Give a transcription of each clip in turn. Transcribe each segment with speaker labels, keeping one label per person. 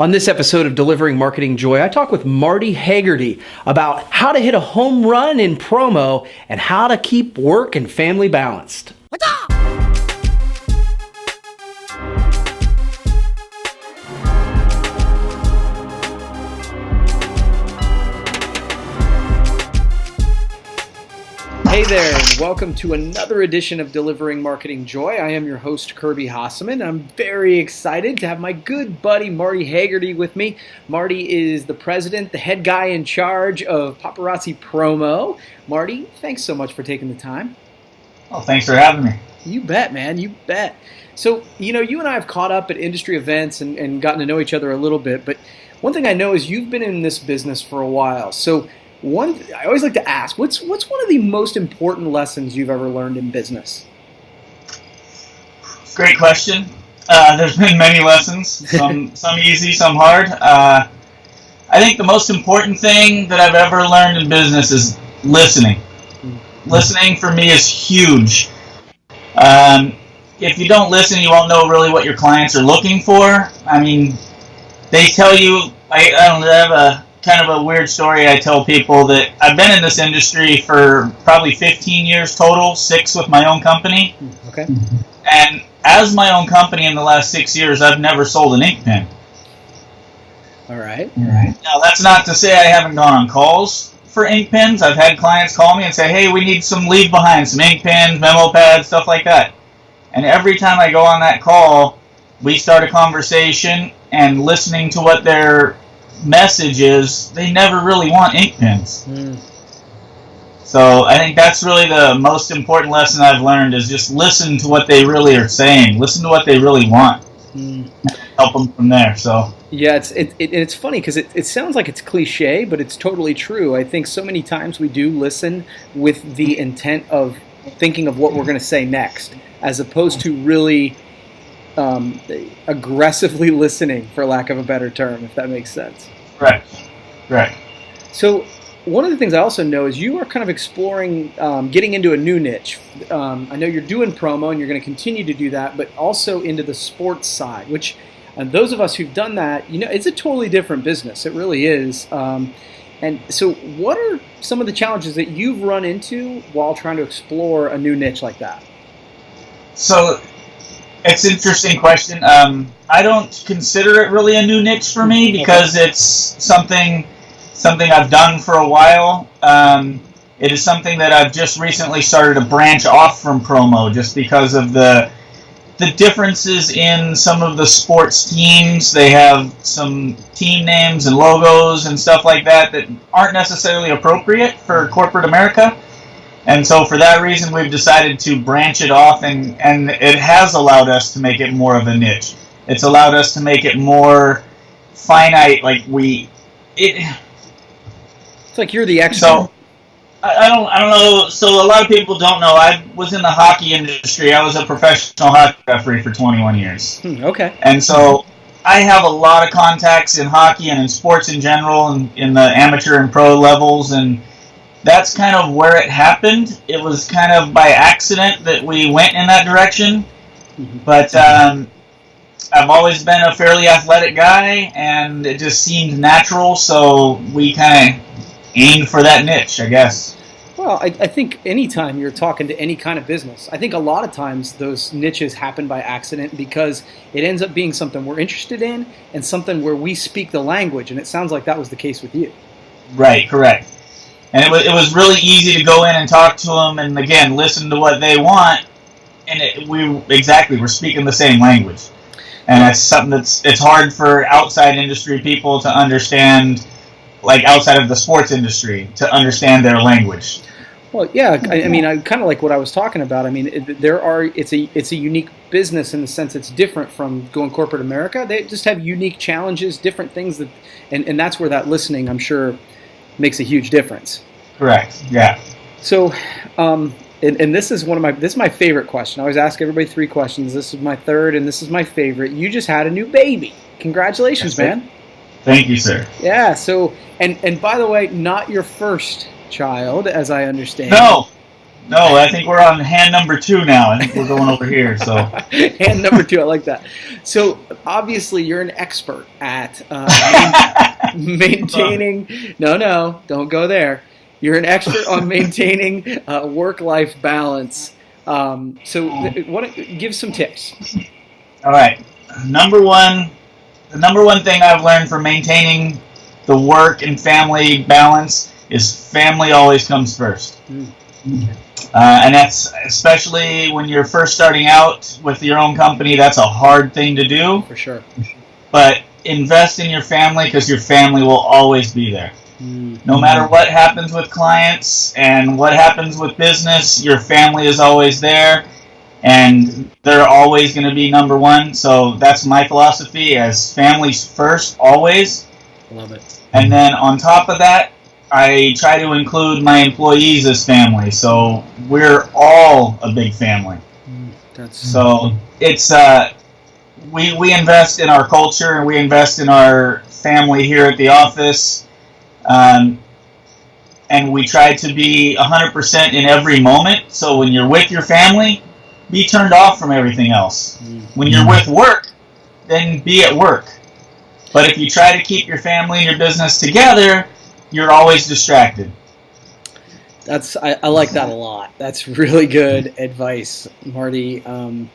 Speaker 1: On this episode of Delivering Marketing Joy, I talk with Marty Hagerty about how to hit a home run in promo and how to keep work and family balanced. Hey there, and welcome to another edition of Delivering Marketing Joy. I am your host, Kirby Hasseman. I'm very excited to have my good buddy, Marty Hagerty, with me. Marty is the president, the head guy in charge of Paparazzi Promo. Marty, thanks so much for taking the time.
Speaker 2: Well, thanks for having me.
Speaker 1: You bet, man. You bet. So, you and I have caught up at industry events and gotten to know each other a little bit, but one thing I know is you've been in this business for a while. So, I always like to ask, what's one of the most important lessons you've ever learned in business?
Speaker 2: Great question. There's been many lessons, some easy, some hard. I think the most important thing that I've ever learned in business is listening. Listening for me is huge. If you don't listen, you won't know really what your clients are looking for. I mean, they tell you, I don't have a kind of a weird story I tell people that I've been in this industry for probably 15 years total, 6 with my own company.
Speaker 1: Okay.
Speaker 2: And as my own company in the last 6 years, I've never sold an ink pen.
Speaker 1: All right.
Speaker 2: Now, that's not to say I haven't gone on calls for ink pens. I've had clients call me and say, hey, we need some leave behind, some ink pens, memo pads, stuff like that. And every time I go on that call, we start a conversation and listening to what their message is, they never really want ink pens. So I think that's really the most important lesson I've learned is just listen to what they really are saying. Listen to what they really want. Help them from there. So
Speaker 1: yeah, it's funny because it sounds like it's cliche, but it's totally true. I think so many times we do listen with the intent of thinking of what we're going to say next, as opposed to really aggressively listening, for lack of a better term, if that makes sense.
Speaker 2: Right.
Speaker 1: So one of the things I also know is you are kind of exploring getting into a new niche. I know you're doing promo and you're going to continue to do that, but also into the sports side, which those of us who've done that, it's a totally different business. It really is. And so what are some of the challenges that you've run into while trying to explore a new niche like that?
Speaker 2: So it's an interesting question. I don't consider it really a new niche for me because it's something I've done for a while. It is something that I've just recently started to branch off from promo just because of the differences in some of the sports teams. They have some team names and logos and stuff like that aren't necessarily appropriate for corporate America. And so for that reason, we've decided to branch it off, and it has allowed us to make it more of a niche. It's allowed us to make it more finite. It's
Speaker 1: like you're the expert.
Speaker 2: So I don't know. So a lot of people don't know. I was in the hockey industry. I was a professional hockey referee for 21 years.
Speaker 1: Okay.
Speaker 2: And so I have a lot of contacts in hockey and in sports in general, and in the amateur and pro levels, and that's kind of where it happened. It was kind of by accident that we went in that direction. But I've always been a fairly athletic guy, and it just seemed natural, so we kind of aimed for that niche, I guess.
Speaker 1: Well, I think anytime you're talking to any kind of business, I think a lot of times those niches happen by accident because it ends up being something we're interested in and something where we speak the language, and it sounds like that was the case with you.
Speaker 2: Right, correct. And it was really easy to go in and talk to them and, again, listen to what they want. And we're speaking the same language. And that's something it's hard for outside industry people to understand, like outside of the sports industry, to understand their language.
Speaker 1: Well, yeah, I mean, I kind of like what I was talking about. I mean, it's a unique business in the sense it's different from going corporate America. They just have unique challenges, different things and that's where that listening, I'm sure, makes a huge difference.
Speaker 2: Correct. Yeah.
Speaker 1: So, and this is this is my favorite question. I always ask everybody 3 questions. This is my third, and this is my favorite. You just had a new baby. Congratulations, man.
Speaker 2: Thank you, sir.
Speaker 1: Yeah. So, and by the way, not your first child, as I understand.
Speaker 2: No, I think we're on hand number 2 now. I think we're going over here. So
Speaker 1: hand number 2, I like that. So obviously you're an expert at maintaining. No, don't go there. You're an expert on maintaining work-life balance. Give some tips.
Speaker 2: All right. The number one thing I've learned from maintaining the work and family balance is family always comes first. And that's especially when you're first starting out with your own company, that's a hard thing to do.
Speaker 1: For sure.
Speaker 2: But invest in your family because your family will always be there. No matter what happens with clients and what happens with business, your family is always there. And they're always going to be number one. So that's my philosophy, as families first, always.
Speaker 1: Love it.
Speaker 2: And then on top of that, I try to include my employees as family. So we're all a big family. So it's we invest in our culture and we invest in our family here at the office. And we try to be 100% in every moment. So when you're with your family, be turned off from everything else. When you're with work, then be at work. But if you try to keep your family and your business together, you're always distracted.
Speaker 1: I like that a lot. That's really good advice, Marty. And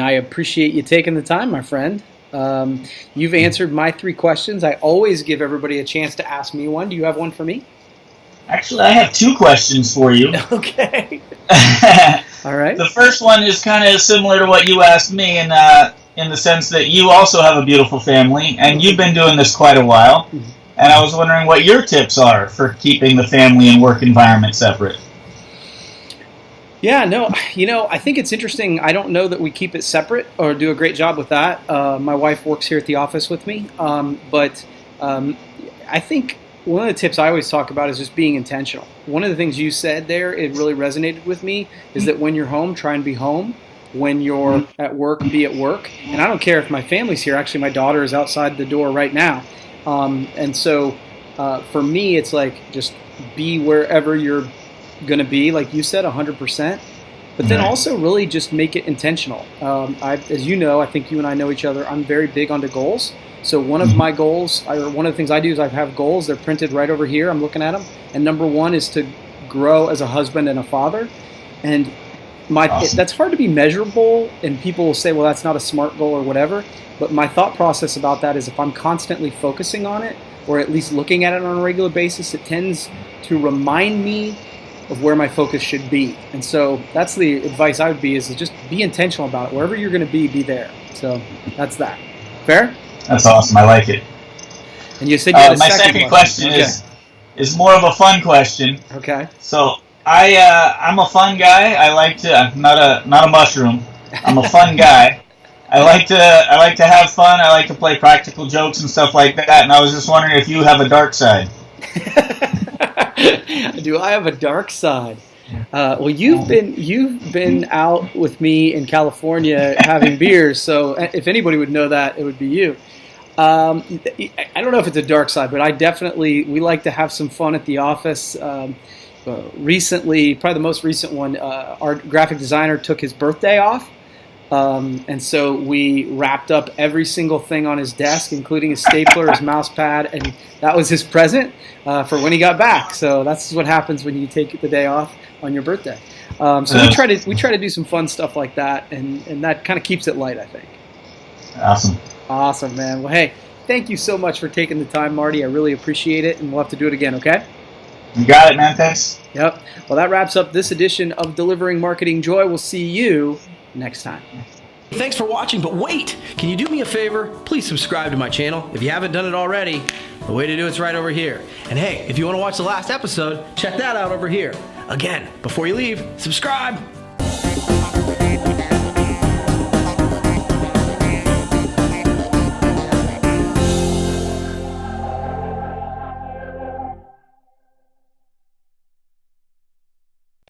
Speaker 1: I appreciate you taking the time, my friend. You've answered my 3 questions. I always give everybody a chance to ask me one. Do you have one for me?
Speaker 2: Actually, I have 2 questions for you.
Speaker 1: Okay. All right.
Speaker 2: The first one is kind of similar to what you asked me in the sense that you also have a beautiful family, and you've been doing this quite a while. And I was wondering what your tips are for keeping the family and work environment separate.
Speaker 1: Yeah, no, I think it's interesting. I don't know that we keep it separate or do a great job with that. My wife works here at the office with me. But I think one of the tips I always talk about is just being intentional. One of the things you said there, it really resonated with me, is that when you're home, try and be home. When you're at work, be at work. And I don't care if my family's here. Actually, my daughter is outside the door right now. And so for me, it's like just be wherever you're going to be, like you said, 100%. But then also really just make it intentional. As you know, I think you and I know each other, I'm very big onto goals. So one of my goals, or one of the things I do is I have goals. They're printed right over here. I'm looking at them. And number 1 is to grow as a husband and a father. And that's hard to be measurable, and people will say, well, that's not a SMART goal or whatever. But my thought process about that is if I'm constantly focusing on it, or at least looking at it on a regular basis, it tends to remind me of where my focus should be. And so that's the advice I would be, is to just be intentional about it. Wherever you're going to be there. So that's that. Fair?
Speaker 2: That's awesome. I like it.
Speaker 1: And you said you had a
Speaker 2: my second question is more of a fun question.
Speaker 1: Okay.
Speaker 2: So I'm a fun guy. I'm not a mushroom. I'm a fun guy. I like to have fun. I like to play practical jokes and stuff like that. And I was just wondering if you have a dark side.
Speaker 1: Do I have a dark side? Well, you've been out with me in California having beers. So if anybody would know that, it would be you. I don't know if it's a dark side, but we like to have some fun at the office. Recently, probably the most recent one, our graphic designer took his birthday off. And so we wrapped up every single thing on his desk, including his stapler, his mouse pad, and that was his present for when he got back. So that's what happens when you take the day off on your birthday. So we try to do some fun stuff like that, and that kind of keeps it light, I think. Awesome, man. Well, hey, thank you so much for taking the time, Marty. I really appreciate it, and we'll have to do it again, okay?
Speaker 2: You got it, man. Thanks.
Speaker 1: Yep. Well, that wraps up this edition of Delivering Marketing Joy. We'll see you next time.
Speaker 3: Thanks for watching, but wait! Can you do me a favor? Please subscribe to my channel. If you haven't done it already, the way to do it's right over here. And hey, if you want to watch the last episode, check that out over here. Again, before you leave, subscribe!